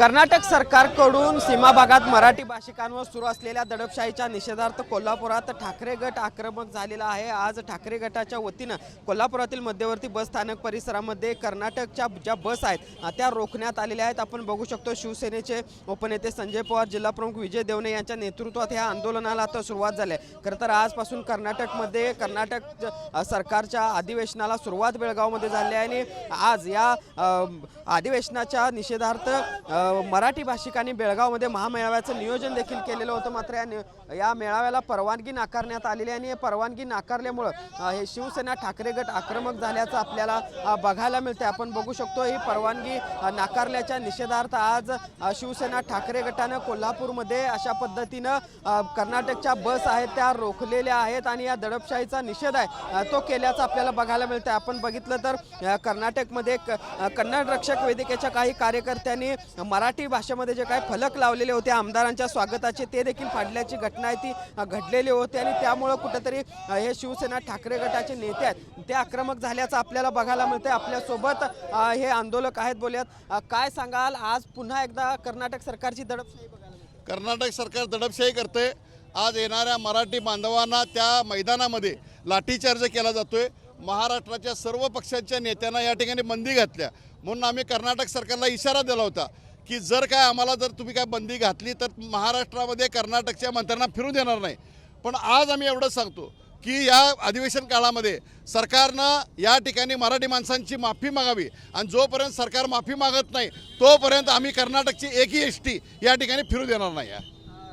कर्नाटक सरकारकडून सीमा भागात मराठी भाषिकांवर सुरू असलेल्या दडपशाहीच्या निषेधार्थ कोल्हापुरात ठाकरे गट आक्रमक झालेला आहे। आज ठाकरे गटाच्या वतीनं कोल्हापुरातील मध्यवर्ती बस स्थानक परिसरामध्ये कर्नाटकच्या ज्या बस आहेत त्या रोखण्यात आलेल्या आहेत। आपण बघू शकतो शिवसेनेचे उपनेते संजय पवार, जिल्हा प्रमुख विजय देवणे यांच्या नेतृत्वात या आंदोलनाला आता सुरुवात झाली आहे। खरं तर आजपासून कर्नाटकमध्ये कर्नाटक सरकारच्या अधिवेशनाला सुरुवात बेळगावमध्ये झाली आहे आणि आज या अधिवेशनाच्या निषेधार्थ मराठी भाषिकांनी बेळगावमध्ये महामेळाव्याचं नियोजन देखील केलेलं होतं। मात्र या मेळाव्याला परवानगी नाकारण्यात आलेली आहे आणि परवानगी नाकारल्यामुळे हे शिवसेना ठाकरे गट आक्रमक झाल्याचं आपल्याला बघायला मिळते। आपण बघू शकतो ही परवानगी नाकारल्याच्या निषेधार्थ आज शिवसेना ठाकरे गटानं कोल्हापूरमध्ये अशा पद्धतीनं कर्नाटकच्या बस आहेत त्या रोखलेल्या आहेत आणि या दडपशाहीचा निषेध आहे तो केल्याचं आपल्याला बघायला मिळतं। आपण बघितलं तर कर्नाटकमध्ये कन्नड रक्षक वेदिकेच्या काही कार्यकर्त्यांनी मराठी भाषेमध्ये जे काही फलक लावलेले होते आमदारांच्या स्वागताचे ते देखील फाडल्याची घटना आहे ती घडलेली होती आणि त्यामुळे कुठेतरी हे शिवसेना ठाकरे गटाचे नेते आहेत ते आक्रमक झाल्याचं आपल्याला बघायला मिळते। आपल्यासोबत हे आंदोलक आहेत, बोलूयात। काय सांगाल, आज पुन्हा एकदा कर्नाटक सरकारची दडपशाही बघायला मिळते? कर्नाटक सरकार दडपशाही करते। आज येणाऱ्या मराठी बांधवांना त्या मैदानामध्ये लाठीचार्ज केला जातोय। महाराष्ट्राच्या सर्व पक्षांच्या नेत्यांना या ठिकाणी बंदी घातल्या म्हणून आम्ही कर्नाटक सरकारला इशारा दिला होता की जर तुम्ही काय बंदी घातली तर महाराष्ट्रामध्ये कर्नाटकच्या मंत्र्यांना फिरू देणार नाही। पण आज आम्ही एवढं सांगतो की या अधिवेशन काळामध्ये सरकारनं या ठिकाणी मराठी माणसांची माफी मागावी आणि जोपर्यंत सरकार माफी मागत नाही तोपर्यंत आम्ही कर्नाटकची एकही एसटी या ठिकाणी फिरू देणार नाही।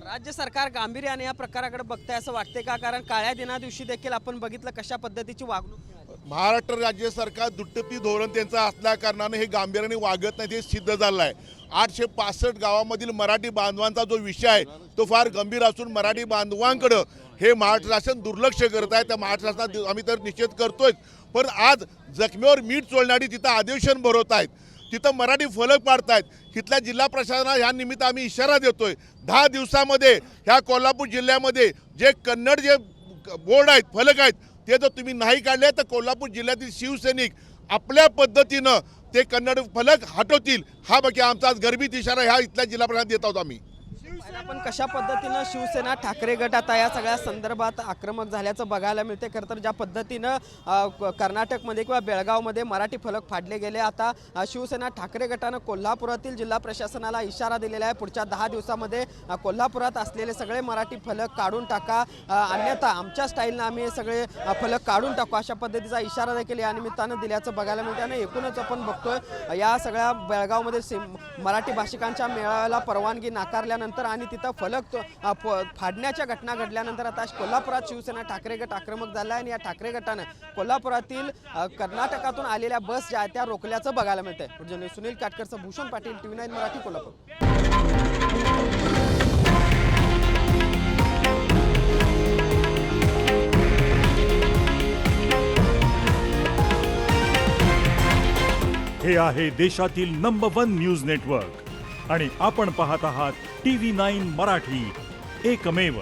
राज्य सरकार गांभीर्याने या प्रकाराकडे बघताय असं वाटते का? कारण काळ्या दिना दिवशी देखील आपण बघितलं कशा पद्धतीची वागणूक मिळाली। महाराष्ट्र राज्य सरकार दुट्टपी धोरण त्यांचं असल्या कारणाने हे गांभीर्याने वागत नाही, ते सिद्ध झालं आहे। 865 गावामधील मराठी बांधवांचा जो विषय आहे तो फार गंभीर असून मराठी बांधवांकडं हे महाराष्ट्र शासन दुर्लक्ष करत आहे। त्या महाराष्ट्र शासनात आम्ही तर निषेध करतोय, पण आज जखमेवर मीठ चोळणारी तिथं अधिवेशन भरवत आहेत, तिथं मराठी फलक पाडतायत। तिथल्या जिल्हा प्रशासनाला ह्या निमित्त आम्ही इशारा देतोय 10 दिवसामध्ये ह्या कोल्हापूर जिल्ह्यामध्ये जे कन्नड जे बोर्ड आहेत फलक आहेत ते जर तुम्ही नाही काढले तर कोल्हापूर जिल्ह्यातील शिवसैनिक आपल्या पद्धतीनं ते कन्नड फलक हटवतील। हा बाकी आमचा आज गर्भित इशारा ह्या इथल्या जिल्हा प्रशासन देत आहोत आम्ही। आपण कशा पद्धतीनं शिवसेना ठाकरे गट आता या सगळ्या संदर्भात आक्रमक झाल्याचं बघायला मिळते। खरं तर ज्या पद्धतीनं कर्नाटकमध्ये किंवा बेळगावमध्ये मराठी फलक फाडले गेले, आता शिवसेना ठाकरे गटानं कोल्हापुरातील जिल्हा प्रशासनाला इशारा दिलेला आहे पुढच्या 10 दिवसामध्ये कोल्हापुरात असलेले सगळे मराठी फलक काढून टाका, अन्यथा आमच्या स्टाईलनं आम्ही हे सगळे फलक काढून टाकू अशा पद्धतीचा इशारा देखील या निमित्तानं दिल्याचं बघायला मिळते। आणि एकूणच आपण बघतोय या सगळ्या बेळगावमध्ये मराठी भाषिकांच्या मेळाव्याला परवानगी नाकारल्यानंतर आणि तिथं फलक फाडण्याच्या घटना घडल्यानंतर आता कोल्हापुरात शिवसेना ठाकरे गट आक्रमक झाला आहे आणि या ठाकरे गटानं कोल्हापुरातील कर्नाटकातून आलेल्या बस ज्या आहेत त्या रोखल्याचं बघायला मिळतंय। सुनील काटकरचं, भूषण पाटील, TV9 मराठी, कोल्हापूर। हे आहे देशातील नंबर 1 न्यूज नेटवर्क आणि आपण पाहत आहात TV9 मराठी, एकमेव।